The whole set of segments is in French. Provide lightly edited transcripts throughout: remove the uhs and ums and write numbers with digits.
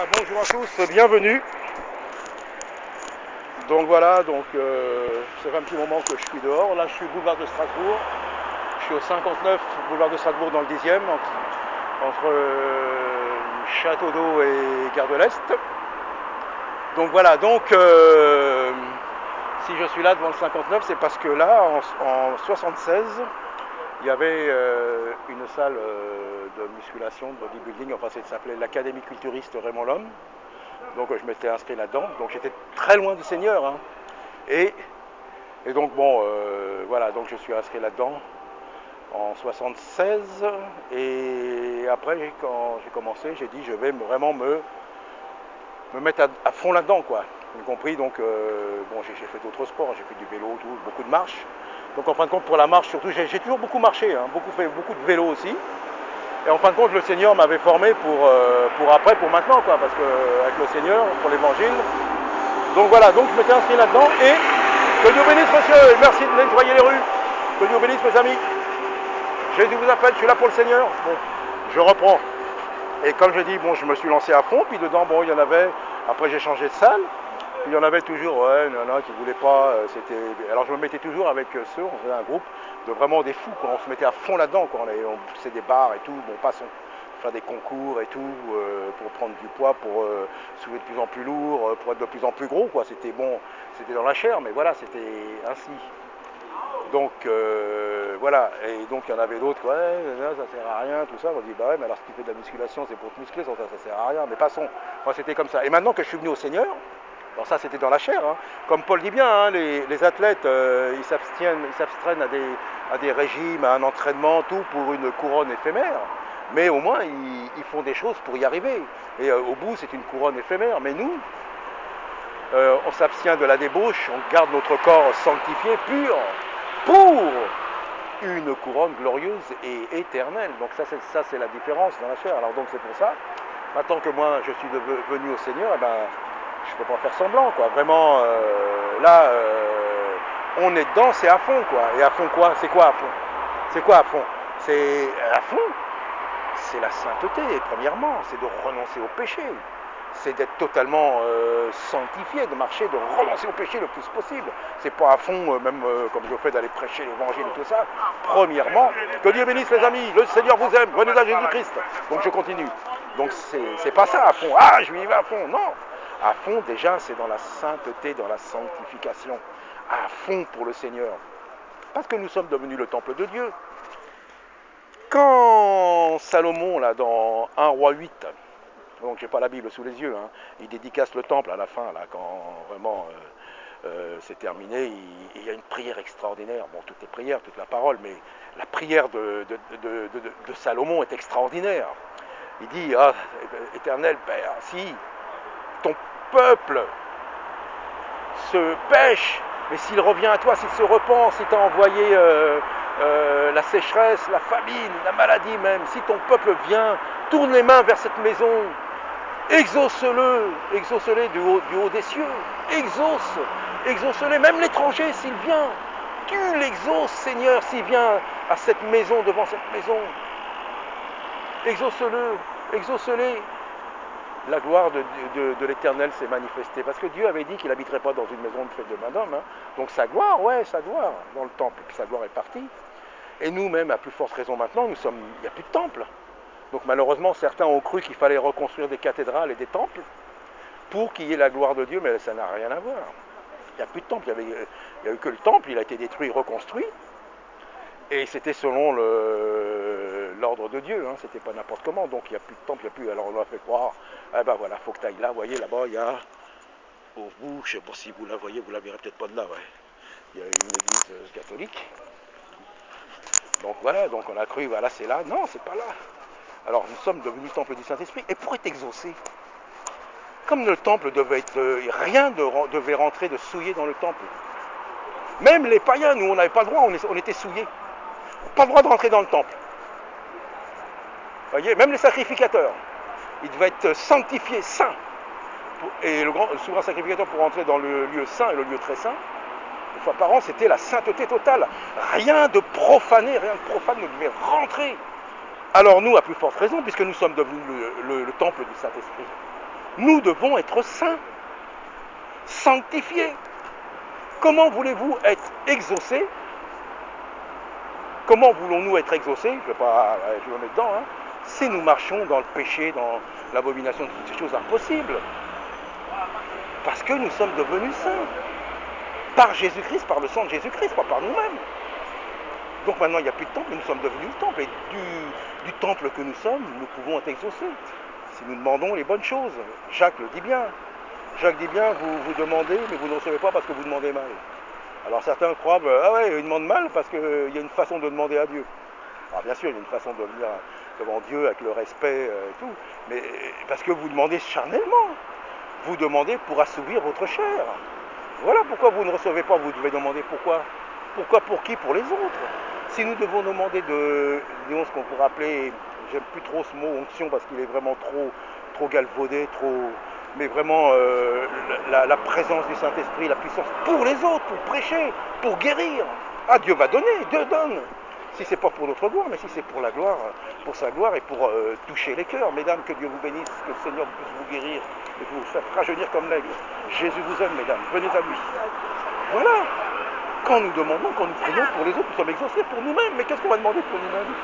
Bonjour à tous, bienvenue. Donc voilà, ça fait un petit moment que je suis dehors. Là, je suis boulevard de Strasbourg. Je suis au 59 boulevard de Strasbourg dans le 10e, entre Château d'Eau et Gare de l'Est. Donc voilà, si je suis là devant le 59, c'est parce que là, en 76, il y avait une salle de musculation, de bodybuilding, enfin ça s'appelait l'Académie culturiste Raymond Lhomme. Donc je m'étais inscrit là-dedans, donc j'étais très loin du Seigneur. Hein. Et, et donc voilà, donc je suis inscrit là-dedans en 76. Et après, quand j'ai commencé, j'ai dit je vais vraiment me mettre à fond là-dedans, quoi. Y compris, j'ai fait d'autres sports, j'ai fait du vélo, tout, beaucoup de marche. Donc en fin de compte, pour la marche, surtout, j'ai toujours beaucoup marché, hein, fait beaucoup de vélo aussi. Et en fin de compte, le Seigneur m'avait formé pour maintenant, quoi, parce que avec le Seigneur, pour l'évangile. Donc voilà, donc je m'étais inscrit là-dedans et que Dieu bénisse monsieur, et merci de nettoyer les rues. Que Dieu bénisse mes amis. Jésus vous appelle, je suis là pour le Seigneur. Bon, je reprends. Et comme je dis, bon, je me suis lancé à fond, puis dedans, bon, il y en avait, après j'ai changé de salle, puis il y en avait toujours, ouais, il y en a qui ne voulaient pas, alors je me mettais toujours avec ceux, on faisait un groupe de vraiment des fous, quoi. On se mettait à fond là-dedans, on poussait des barres et tout, bon, passons, faire des concours et tout, pour prendre du poids, pour soulever de plus en plus lourd, pour être de plus en plus gros, quoi. C'était bon, c'était dans la chair, mais voilà, c'était ainsi. Donc voilà, et donc il y en avait d'autres, ouais, ça sert à rien, tout ça. On dit, bah ouais, mais alors si tu fais de la musculation, c'est pour te muscler, ça sert à rien. Mais passons, moi c'était comme ça. Et maintenant que je suis venu au Seigneur, alors ça c'était dans la chair, hein. Comme Paul dit bien, hein, les athlètes, ils s'abstraînent à des régimes, à un entraînement, tout pour une couronne éphémère. Mais au moins ils font des choses pour y arriver. Et au bout c'est une couronne éphémère. Mais nous, on s'abstient de la débauche, on garde notre corps sanctifié, pur, pour une couronne glorieuse et éternelle. Donc ça c'est la différence dans la chair. Alors donc c'est pour ça, maintenant que moi je suis venu au Seigneur, eh ben, je ne peux pas faire semblant, quoi. Vraiment, on est dedans, c'est à fond, quoi. Et à fond quoi? C'est quoi à fond? C'est quoi à fond? C'est à fond, c'est la sainteté, premièrement, c'est de renoncer au péché. C'est d'être totalement sanctifié, de marcher, de renoncer au péché le plus possible. C'est pas à fond, comme je fais, d'aller prêcher l'évangile et tout ça. Premièrement, que Dieu bénisse les amis, le Seigneur vous aime, venez à Jésus-Christ. Donc je continue. Donc c'est pas ça à fond. Ah, je vais y vais à fond. Non. À fond, déjà, c'est dans la sainteté, dans la sanctification. À fond pour le Seigneur. Parce que nous sommes devenus le temple de Dieu. Quand Salomon, là, dans 1 roi 8, donc j'ai pas la Bible sous les yeux, hein, il dédicace le temple à la fin, là, quand vraiment c'est terminé, il y a une prière extraordinaire. Bon, toutes les prières, toute la parole, mais la prière de Salomon est extraordinaire. Il dit, ah, éternel Père, si ton peuple se pêche, mais s'il revient à toi, s'il se repent, si tu as envoyé la sécheresse, la famine, la maladie même, si ton peuple vient, tourne les mains vers cette maison, exauce-les du haut des cieux, exauce-les, même l'étranger s'il vient, tu l'exauces Seigneur s'il vient à cette maison, devant cette maison, exauce-les. La gloire de l'Éternel s'est manifestée, parce que Dieu avait dit qu'il n'habiterait pas dans une maison faite de main d'homme, hein. Donc sa gloire, ouais, sa gloire dans le temple, sa gloire est partie. Et nous-mêmes, à plus forte raison maintenant, il n'y a plus de temple. Donc malheureusement, certains ont cru qu'il fallait reconstruire des cathédrales et des temples pour qu'il y ait la gloire de Dieu, mais ça n'a rien à voir. Il n'y a plus de temple, il n'y a eu que le temple, il a été détruit, reconstruit, et c'était selon l'ordre de Dieu, hein, c'était pas n'importe comment, donc il n'y a plus de temple, il n'y a plus, alors on a fait croire, eh ben voilà, faut que tu ailles là, vous voyez, là-bas, il y a, au bout, je ne sais pas si vous la voyez, vous la verrez peut-être pas de là, ouais. Il y a une église catholique, donc voilà, donc on a cru, voilà, c'est là, non, c'est pas là. Alors nous sommes devenus le temple du Saint-Esprit, et pour être exaucé, comme le temple devait être, rien ne devait rentrer de souillé dans le temple. Même les païens, nous on n'avait pas le droit, on était souillés. Pas le droit de rentrer dans le temple. Vous voyez, même les sacrificateurs, ils devaient être sanctifiés, saints. Et le souverain sacrificateur pour rentrer dans le lieu saint et le lieu très saint, une fois par an, c'était la sainteté totale. Rien de profané, rien de profane ne devait rentrer. Alors nous, à plus forte raison, puisque nous sommes devenus le temple du Saint-Esprit. Nous devons être saints, sanctifiés. Comment voulez-vous être exaucés? Comment voulons-nous être exaucés? Je vais me mettre dedans, hein, si nous marchons dans le péché, dans l'abomination de toutes ces choses impossibles. Parce que nous sommes devenus saints. Par Jésus-Christ, par le sang de Jésus-Christ, pas par nous-mêmes. Donc maintenant, il n'y a plus de temple, et nous sommes devenus le temple. Et du temple que nous sommes, nous pouvons être exaucés. Si nous demandons les bonnes choses. Jacques le dit bien. Jacques dit bien, vous demandez, mais vous ne recevez pas parce que vous demandez mal. Alors certains croient, ah ouais, ils demandent mal parce qu'il y a une façon de demander à Dieu. Alors bien sûr, il y a une façon de venir devant Dieu avec le respect et tout, mais parce que vous demandez charnellement. Vous demandez pour assouvir votre chair. Voilà pourquoi vous ne recevez pas, vous devez demander pourquoi. Pourquoi, pour qui? Pour les autres. Si nous devons demander disons ce qu'on pourrait appeler, j'aime plus trop ce mot onction parce qu'il est vraiment trop galvaudé, mais vraiment la présence du Saint-Esprit, la puissance pour les autres, pour prêcher, pour guérir. Ah, Dieu va donner, Dieu donne. Si c'est pas pour notre gloire, mais si c'est pour la gloire, pour sa gloire et pour toucher les cœurs. Mesdames, que Dieu vous bénisse, que le Seigneur puisse vous guérir et vous faire rajeunir comme l'aigle. Jésus vous aime, mesdames, venez à lui. Voilà. Quand nous demandons, quand nous prions pour les autres, nous sommes exaucés pour nous-mêmes. Mais qu'est-ce qu'on va demander pour nous-mêmes?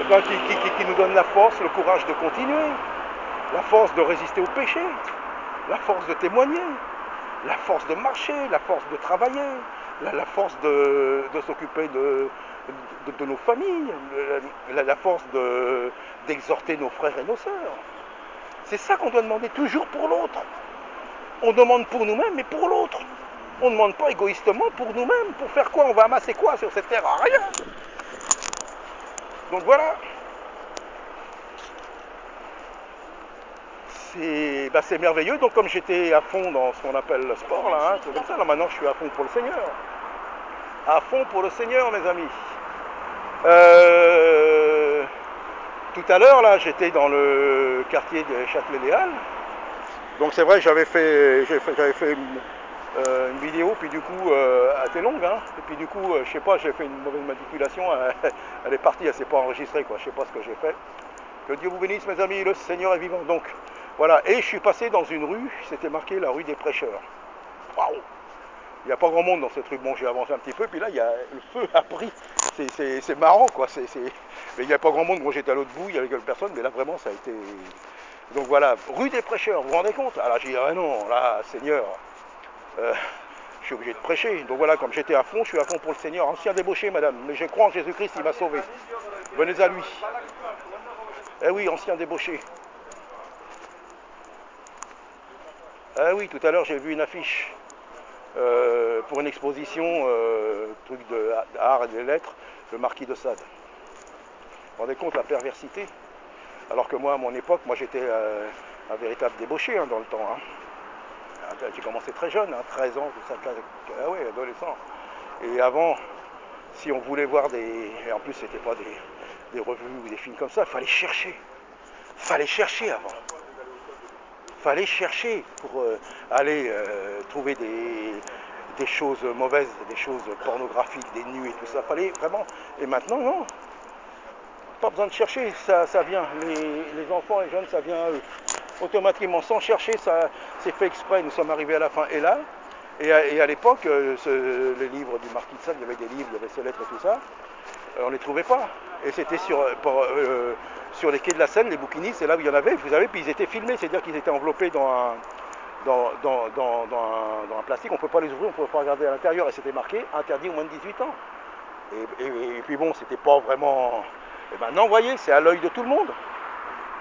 Eh bien, qui nous donne la force, le courage de continuer, la force de résister au péché, la force de témoigner, la force de marcher, la force de travailler, la force de s'occuper de nos familles, la force d'exhorter nos frères et nos sœurs. C'est ça qu'on doit demander toujours pour l'autre. On demande pour nous-mêmes, mais pour l'autre. On ne demande pas égoïstement pour nous-mêmes. Pour faire quoi? On va amasser quoi sur cette terre? Rien. Donc voilà. C'est merveilleux. Donc comme j'étais à fond dans ce qu'on appelle le sport, là, hein, c'est comme ça, là maintenant je suis à fond pour le Seigneur. À fond pour le Seigneur, mes amis. Tout à l'heure, là, j'étais dans le quartier de Châtelet-Les-Halles. Donc c'est vrai, j'avais fait une vidéo, puis du coup, assez longue, hein. Et puis du coup, je sais pas, j'ai fait une mauvaise manipulation, elle est partie, elle s'est pas enregistrée, quoi. Je sais pas ce que j'ai fait. Que Dieu vous bénisse, mes amis, le Seigneur est vivant. Donc, voilà. Et je suis passé dans une rue, c'était marqué la rue des prêcheurs. Waouh! Il n'y a pas grand monde dans cette rue. Bon, j'ai avancé un petit peu, puis là, le feu a pris. C'est marrant, quoi. Mais il n'y a pas grand monde. Bon, j'étais à l'autre bout, il y avait quelques personnes, mais là, vraiment, ça a été... Donc voilà, rue des prêcheurs, vous vous rendez compte? Alors j'ai dit, ah non, là, Seigneur, je suis obligé de prêcher. Donc voilà, comme j'étais à fond, je suis à fond pour le Seigneur. Ancien débauché, madame, mais je crois en Jésus-Christ, il m'a sauvé. Venez à lui. Eh oui, ancien débauché. Ah oui, tout à l'heure, j'ai vu une affiche pour une exposition, truc d'art et de lettres, le marquis de Sade. Vous vous rendez compte la perversité? Alors que moi, à mon époque, moi j'étais un véritable débauché, hein, dans le temps. Hein. J'ai commencé très jeune, hein, 13 ans, tout ça, ah ouais, adolescent. Et avant, si on voulait voir et en plus c'était pas des revues ou des films comme ça, il fallait chercher. Fallait chercher avant. Fallait chercher pour aller trouver des choses mauvaises, des choses pornographiques, des nus et tout ça. Fallait vraiment. Et maintenant, non. Pas besoin de chercher, ça vient. Les enfants et jeunes, ça vient à eux. Automatiquement, sans chercher, ça c'est fait exprès. Nous sommes arrivés à la fin. Et là, et à l'époque, les livres du Marquis de Sade, il y avait des livres, il y avait ses lettres et tout ça, on ne les trouvait pas. Et c'était sur les quais de la Seine, les bouquinistes, c'est là où il y en avait, vous savez, puis ils étaient filmés, c'est-à-dire qu'ils étaient enveloppés dans un plastique, on ne peut pas les ouvrir, on ne pouvait pas regarder à l'intérieur, et c'était marqué interdit aux moins de 18 ans. Et puis bon, c'était pas vraiment... Et maintenant, vous voyez, c'est à l'œil de tout le monde.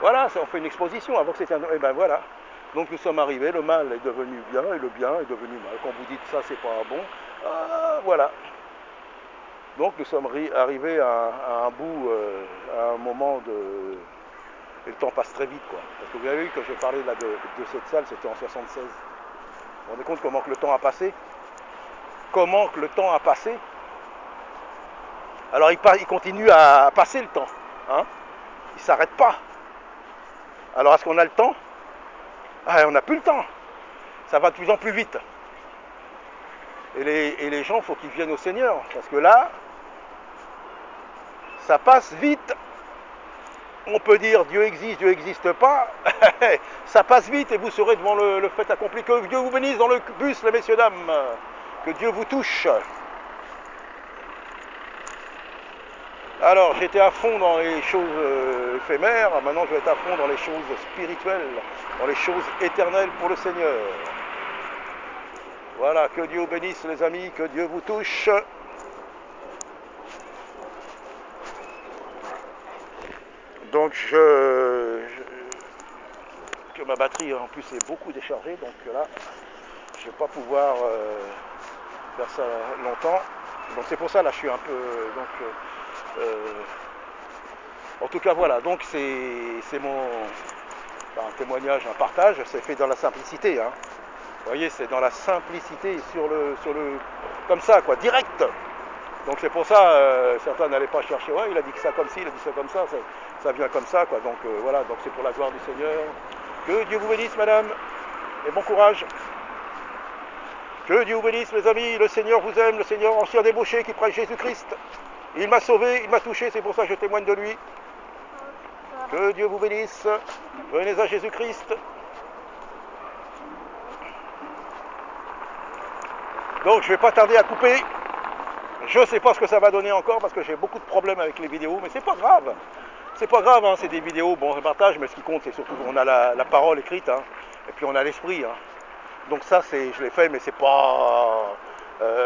Voilà, on fait une exposition, avant que c'était un... Et ben voilà. Donc nous sommes arrivés, le mal est devenu bien, et le bien est devenu mal. Quand vous dites ça, c'est pas bon, voilà. Donc nous sommes arrivés à un bout, à un moment de... Et le temps passe très vite, quoi. Parce que vous avez vu que j'ai parlé là de cette salle, c'était en 76. Vous vous rendez compte comment que le temps a passé? Comment que le temps a passé? Alors il continue à passer le temps, hein? Il ne s'arrête pas. Alors est-ce qu'on a le temps? Ah, on n'a plus le temps. Ça va de plus en plus vite. Et les gens, il faut qu'ils viennent au Seigneur. Parce que là, ça passe vite. on peut dire Dieu n'existe pas, ça passe vite et vous serez devant le fait accompli. Que Dieu vous bénisse dans le bus, les messieurs, dames, que Dieu vous touche. Alors, j'étais à fond dans les choses éphémères, maintenant je vais être à fond dans les choses spirituelles, dans les choses éternelles pour le Seigneur. Voilà, que Dieu vous bénisse les amis, que Dieu vous touche. Donc que ma batterie en plus est beaucoup déchargée, donc là, je ne vais pas pouvoir faire ça longtemps. Donc c'est pour ça, là, je suis un peu... en tout cas, voilà, donc c'est mon un témoignage, un partage, c'est fait dans la simplicité. Hein. Vous voyez, c'est dans la simplicité, comme ça, quoi, direct. Donc c'est pour ça, certains n'allaient pas chercher, ouais, il a dit que ça comme ci, il a dit ça comme ça vient comme ça, quoi. Donc voilà, donc c'est pour la gloire du Seigneur. Que Dieu vous bénisse, madame, et bon courage. Que Dieu vous bénisse, mes amis, le Seigneur vous aime, le Seigneur ancien débauché qui prêche Jésus-Christ. Il m'a sauvé, il m'a touché, c'est pour ça que je témoigne de lui. Que Dieu vous bénisse, venez à Jésus-Christ. Donc je ne vais pas tarder à couper. Je ne sais pas ce que ça va donner encore parce que j'ai beaucoup de problèmes avec les vidéos, mais c'est pas grave. C'est pas grave, hein, c'est des vidéos, bon, je partage, mais ce qui compte, c'est surtout qu'on a la parole écrite, hein, et puis on a l'esprit. Hein. Donc ça, je l'ai fait, mais c'est pas,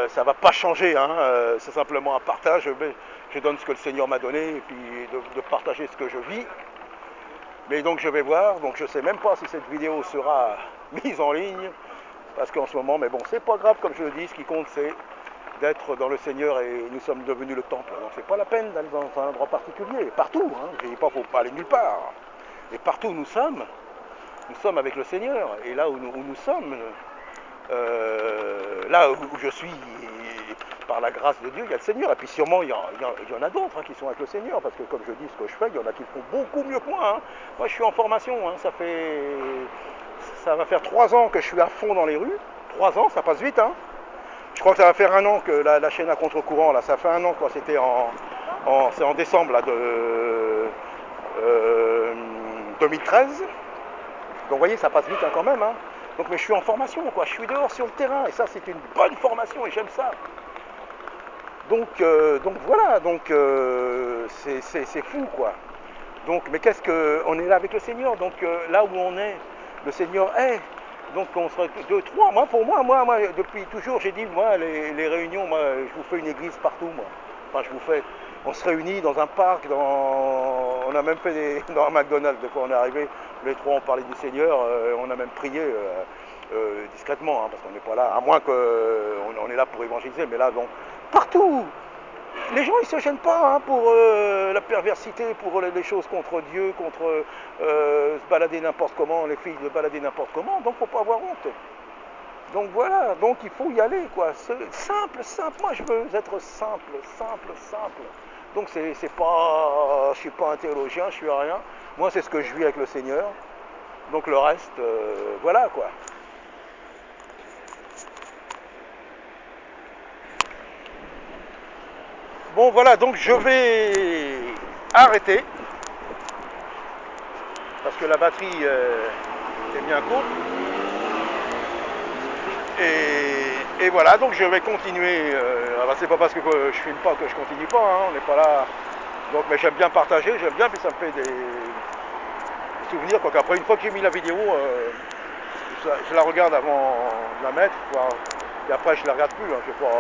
ça va pas changer. Hein, c'est simplement un partage. Je donne ce que le Seigneur m'a donné, et puis de partager ce que je vis. Mais donc je vais voir. Donc je sais même pas si cette vidéo sera mise en ligne, parce qu'en ce moment, mais bon, c'est pas grave, comme je le dis. Ce qui compte, c'est d'être dans le Seigneur et nous sommes devenus le temple. Donc c'est pas la peine d'aller dans un endroit particulier, partout, hein. Je dis pas qu'il ne faut pas aller nulle part. Et partout où nous sommes avec le Seigneur. Et là où nous sommes, là où je suis, par la grâce de Dieu, il y a le Seigneur. Et puis sûrement, il y en a d'autres, hein, qui sont avec le Seigneur, parce que comme je dis ce que je fais, il y en a qui font beaucoup mieux que moi. Hein. Moi, je suis en formation, hein. Ça va faire 3 ans que je suis à fond dans les rues. 3 ans, ça passe vite, hein. Je crois que ça va faire 1 an que la chaîne à contre-courant, là, ça fait 1 an, quoi. C'était c'est en décembre là, de 2013. Donc vous voyez, ça passe vite, hein, quand même. Hein. Donc, mais je suis en formation, quoi. Je suis dehors sur le terrain, et ça, c'est une bonne formation, et j'aime ça. Donc voilà, c'est fou, quoi. Donc, mais on est là avec le Seigneur, donc là où on est, le Seigneur est. Donc on serait 2, 3. Moi, pour moi, depuis toujours, j'ai dit, moi, les réunions, moi, je vous fais une église partout, moi. Enfin, on se réunit dans un parc, on a même fait dans un McDonald's, de quoi on est arrivé, les 3 on parlait du Seigneur, on a même prié discrètement, hein, parce qu'on n'est pas là, à moins qu'on est là pour évangéliser, mais là, donc, partout. Les gens, ils ne se gênent pas, hein, pour la perversité, pour les choses contre Dieu, contre se balader n'importe comment, les filles se balader n'importe comment, donc il ne faut pas avoir honte. Donc voilà, donc il faut y aller, quoi. Simple, moi je veux être simple. Donc c'est pas, je ne suis pas un théologien, je suis rien. Moi c'est ce que je vis avec le Seigneur. Donc le reste, voilà, quoi. Bon voilà, donc je vais arrêter parce que la batterie est bien courte. Et voilà, donc je vais continuer. C'est pas parce que je filme pas que je continue pas, hein, on n'est pas là. Donc, mais j'aime bien partager, puis ça me fait des souvenirs. Quoi, qu'après, une fois que j'ai mis la vidéo, je la regarde avant de la mettre, quoi, et après je la regarde plus. Hein, je sais pas.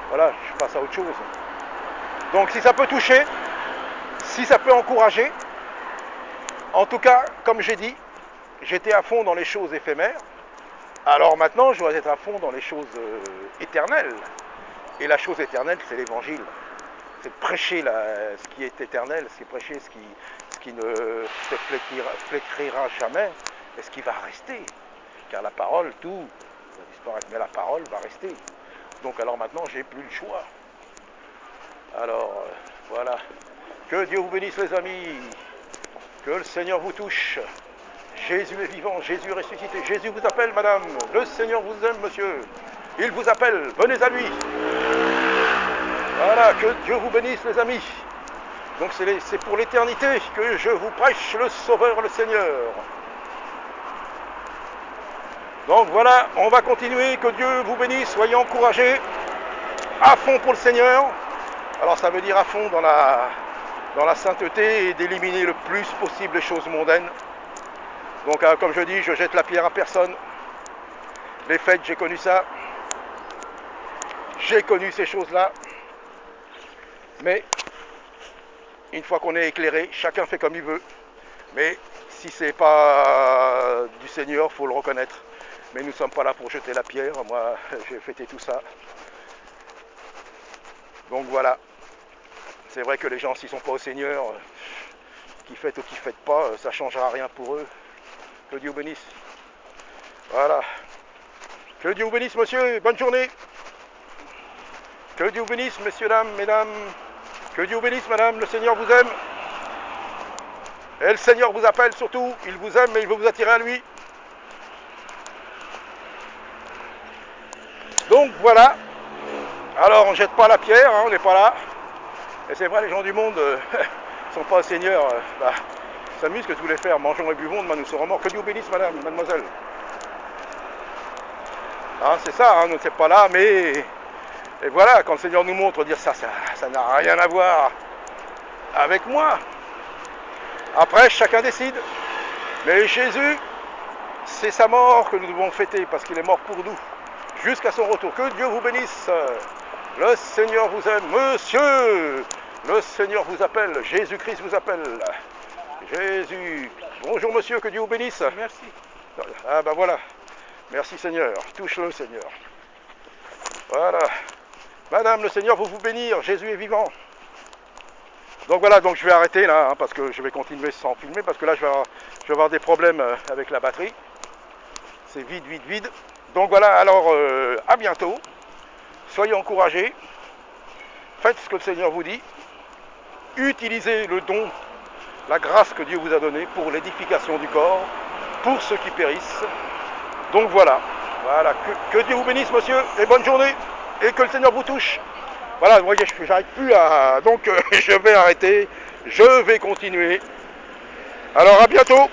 Voilà, je passe à autre chose. Donc si ça peut toucher, si ça peut encourager, en tout cas, comme j'ai dit, j'étais à fond dans les choses éphémères. Alors maintenant, je dois être à fond dans les choses éternelles. Et la chose éternelle, c'est l'évangile. C'est de prêcher ce qui est éternel, c'est de prêcher ce qui ne se flétrira jamais, et ce qui va rester. Car la parole, tout va disparaître, mais la parole va rester. Donc alors maintenant, j'ai plus le choix. Alors, voilà. Que Dieu vous bénisse, les amis. Que le Seigneur vous touche. Jésus est vivant, Jésus est ressuscité. Jésus vous appelle, madame. Le Seigneur vous aime, monsieur. Il vous appelle. Venez à lui. Voilà, que Dieu vous bénisse, les amis. Donc c'est pour l'éternité que je vous prêche le Sauveur, le Seigneur. Donc voilà, on va continuer, que Dieu vous bénisse, soyez encouragés, à fond pour le Seigneur. Alors ça veut dire à fond dans la sainteté et d'éliminer le plus possible les choses mondaines. Donc comme je dis, je jette la pierre à personne. Les fêtes, j'ai connu ça. J'ai connu ces choses-là. Mais une fois qu'on est éclairé, chacun fait comme il veut. Mais si c'est pas du Seigneur, faut le reconnaître. Mais nous ne sommes pas là pour jeter la pierre. Moi, j'ai fêté tout ça. Donc voilà. C'est vrai que les gens, s'ils ne sont pas au Seigneur, qu'ils fêtent ou qu'ils ne fêtent pas, ça ne changera rien pour eux. Que Dieu vous bénisse. Voilà. Que Dieu vous bénisse, monsieur. Bonne journée. Que Dieu vous bénisse, messieurs, dames, mesdames. Que Dieu vous bénisse, madame. Le Seigneur vous aime. Et le Seigneur vous appelle surtout. Il vous aime et il veut vous attirer à lui. Donc voilà. Alors on ne jette pas la pierre, hein, on n'est pas là. Et c'est vrai, les gens du monde ne sont pas au Seigneur. S'amusent que tous les faire. Mangeons et buvons, demain nous serons morts. Que Dieu vous bénisse, madame, mademoiselle. Hein, c'est ça, hein, nous ne sommes pas là, mais... Et voilà, quand le Seigneur nous montre, dire ça n'a rien à voir avec moi. Après, chacun décide. Mais Jésus, c'est sa mort que nous devons fêter, parce qu'il est mort pour nous, jusqu'à son retour. Que Dieu vous bénisse. Le Seigneur vous aime. Monsieur, le Seigneur vous appelle. Jésus-Christ vous appelle. Jésus. Bonjour monsieur, que Dieu vous bénisse. Merci. Ah ben voilà. Merci Seigneur. Touche-le Seigneur. Voilà. Madame, le Seigneur veut vous bénir. Jésus est vivant. Donc voilà, donc je vais arrêter là, hein, parce que je vais continuer sans filmer, parce que là je vais avoir des problèmes avec la batterie. C'est vide, vide, vide. Donc voilà, alors à bientôt. Soyez encouragés. Faites ce que le Seigneur vous dit. Utilisez le don, la grâce que Dieu vous a donnée pour l'édification du corps, pour ceux qui périssent. Donc voilà, voilà. Que Dieu vous bénisse, monsieur, et bonne journée, et que le Seigneur vous touche. Voilà, vous voyez, j'arrive plus à... Donc je vais arrêter, je vais continuer. Alors à bientôt.